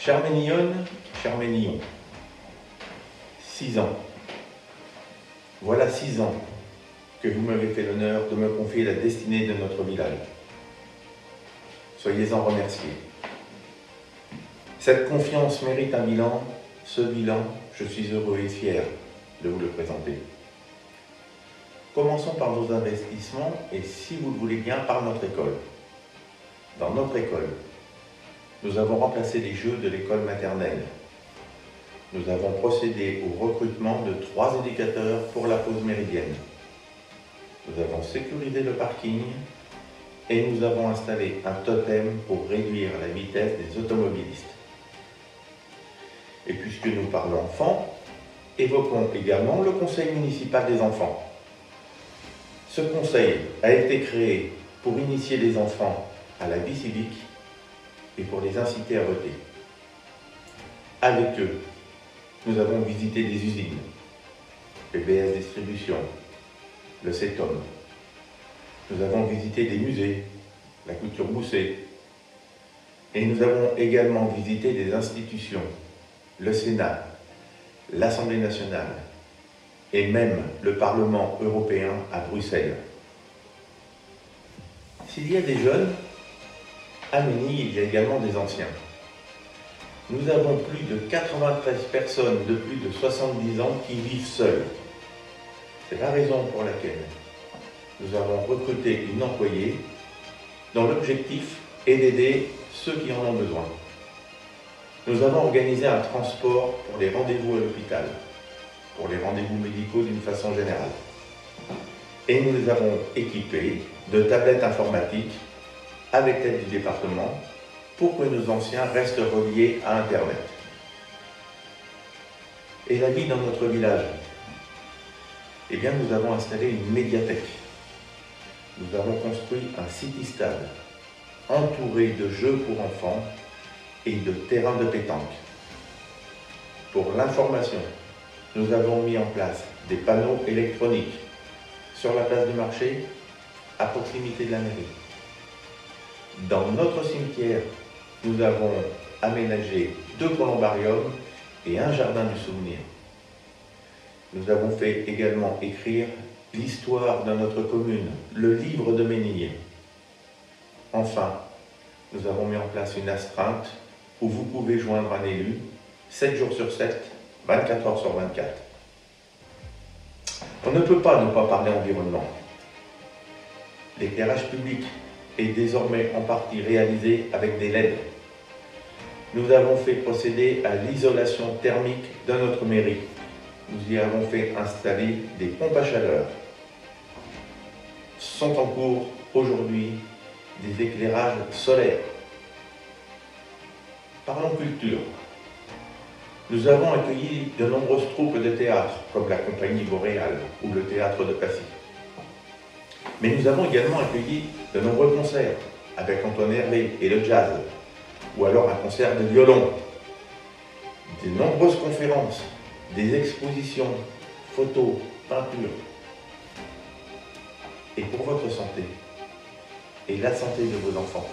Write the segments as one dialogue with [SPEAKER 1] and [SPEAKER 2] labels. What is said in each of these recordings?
[SPEAKER 1] Chère Ménillonne, cher Ménillon, 6 ans. Voilà 6 ans que vous m'avez fait l'honneur de me confier la destinée de notre village. Soyez-en remerciés. Cette confiance mérite un bilan. Ce bilan, je suis heureux et fier de vous le présenter. Commençons par nos investissements et, si vous le voulez bien, par notre école. Dans notre école, nous avons remplacé les jeux de l'école maternelle. Nous avons procédé au recrutement de 3 éducateurs pour la pause méridienne. Nous avons sécurisé le parking et nous avons installé un totem pour réduire la vitesse des automobilistes. Et puisque nous parlons enfants, évoquons également le conseil municipal des enfants. Ce conseil a été créé pour initier les enfants à la vie civique et pour les inciter à voter. Avec eux, nous avons visité des usines, PBS Distribution, le CETOM. Nous avons visité des musées, la Couture Bousset. Et nous avons également visité des institutions, le Sénat, l'Assemblée nationale et même le Parlement européen à Bruxelles. S'il y a des jeunes, à Ménilles, il y a également des anciens. Nous avons plus de 93 personnes de plus de 70 ans qui vivent seules. C'est la raison pour laquelle nous avons recruté une employée dont l'objectif est d'aider ceux qui en ont besoin. Nous avons organisé un transport pour les rendez-vous à l'hôpital, pour les rendez-vous médicaux d'une façon générale. Et nous les avons équipés de tablettes informatiques avec l'aide du département pour que nos anciens restent reliés à Internet. Et la vie dans notre village? Eh bien, nous avons installé une médiathèque. Nous avons construit un city-stade entouré de jeux pour enfants et de terrains de pétanque. Pour l'information, nous avons mis en place des panneaux électroniques sur la place du marché, à proximité de la mairie. Dans notre cimetière, nous avons aménagé 2 columbariums et un jardin du souvenir. Nous avons fait également écrire l'histoire de notre commune, le livre de Ménilles. Enfin, nous avons mis en place une astreinte où vous pouvez joindre un élu 7 jours sur 7, 24 heures sur 24. On ne peut pas ne pas parler environnement. L'éclairage public est désormais en partie réalisé avec des LED. Nous avons fait procéder à l'isolation thermique de notre mairie. Nous y avons fait installer des pompes à chaleur. Sont en cours aujourd'hui des éclairages solaires. Parlons culture. Nous avons accueilli de nombreuses troupes de théâtre, comme la Compagnie Boréale ou le Théâtre de Passy. Mais nous avons également accueilli de nombreux concerts, avec Antoine Hervé et le jazz, ou alors un concert de violon, de nombreuses conférences, des expositions, photos, peintures. Et pour votre santé, et la santé de vos enfants,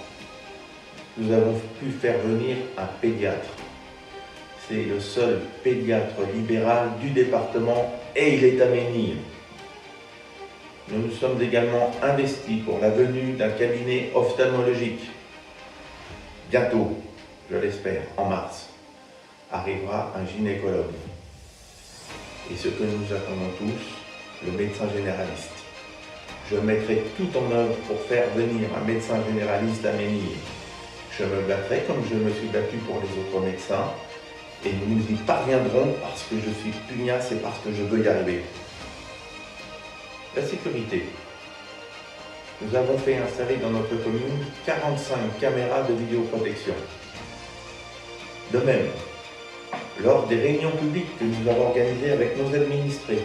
[SPEAKER 1] nous avons pu faire venir un pédiatre. C'est le seul pédiatre libéral du département et il est à Ménilles. Nous nous sommes également investis pour la venue d'un cabinet ophtalmologique. Bientôt, je l'espère, en mars, arrivera un gynécologue. Et ce que nous attendons tous, le médecin généraliste. Je mettrai tout en œuvre pour faire venir un médecin généraliste à Ménilles. Je me battrai comme je me suis battu pour les autres médecins et nous y parviendrons parce que je suis pugnace et parce que je veux y arriver. La sécurité. Nous avons fait installer dans notre commune 45 caméras de vidéoprotection. De même, lors des réunions publiques que nous avons organisées avec nos administrés,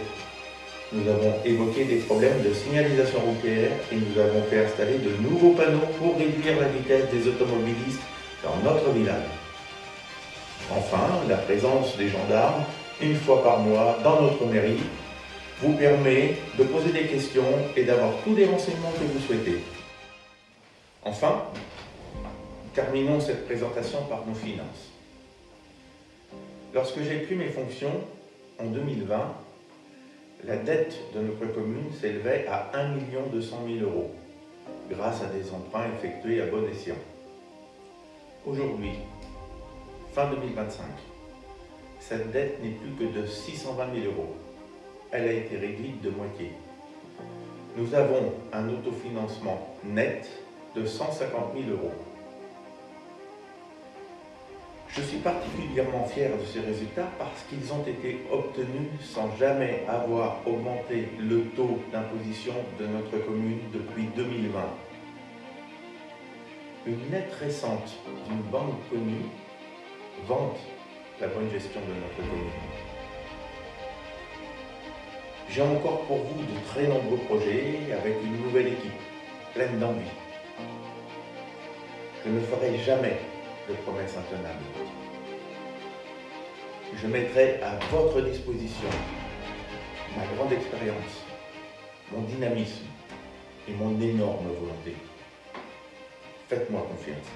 [SPEAKER 1] nous avons évoqué des problèmes de signalisation routière et nous avons fait installer de nouveaux panneaux pour réduire la vitesse des automobilistes dans notre village. Enfin, la présence des gendarmes, une fois par mois, dans notre mairie, vous permet de poser des questions et d'avoir tous les renseignements que vous souhaitez. Enfin, terminons cette présentation par nos finances. Lorsque j'ai pris mes fonctions en 2020, la dette de notre commune s'élevait à 1 200 000 € grâce à des emprunts effectués à bon escient. Aujourd'hui, fin 2025, cette dette n'est plus que de 620 000 €. Elle a été réduite de moitié. Nous avons un autofinancement net de 150 000 €. Je suis particulièrement fier de ces résultats parce qu'ils ont été obtenus sans jamais avoir augmenté le taux d'imposition de notre commune depuis 2020. Une lettre récente d'une banque connue vante la bonne gestion de notre commune. J'ai encore pour vous de très nombreux projets avec une nouvelle équipe, pleine d'envie. Je ne ferai jamais de promesses intenables. Je mettrai à votre disposition ma grande expérience, mon dynamisme et mon énorme volonté. Faites-moi confiance.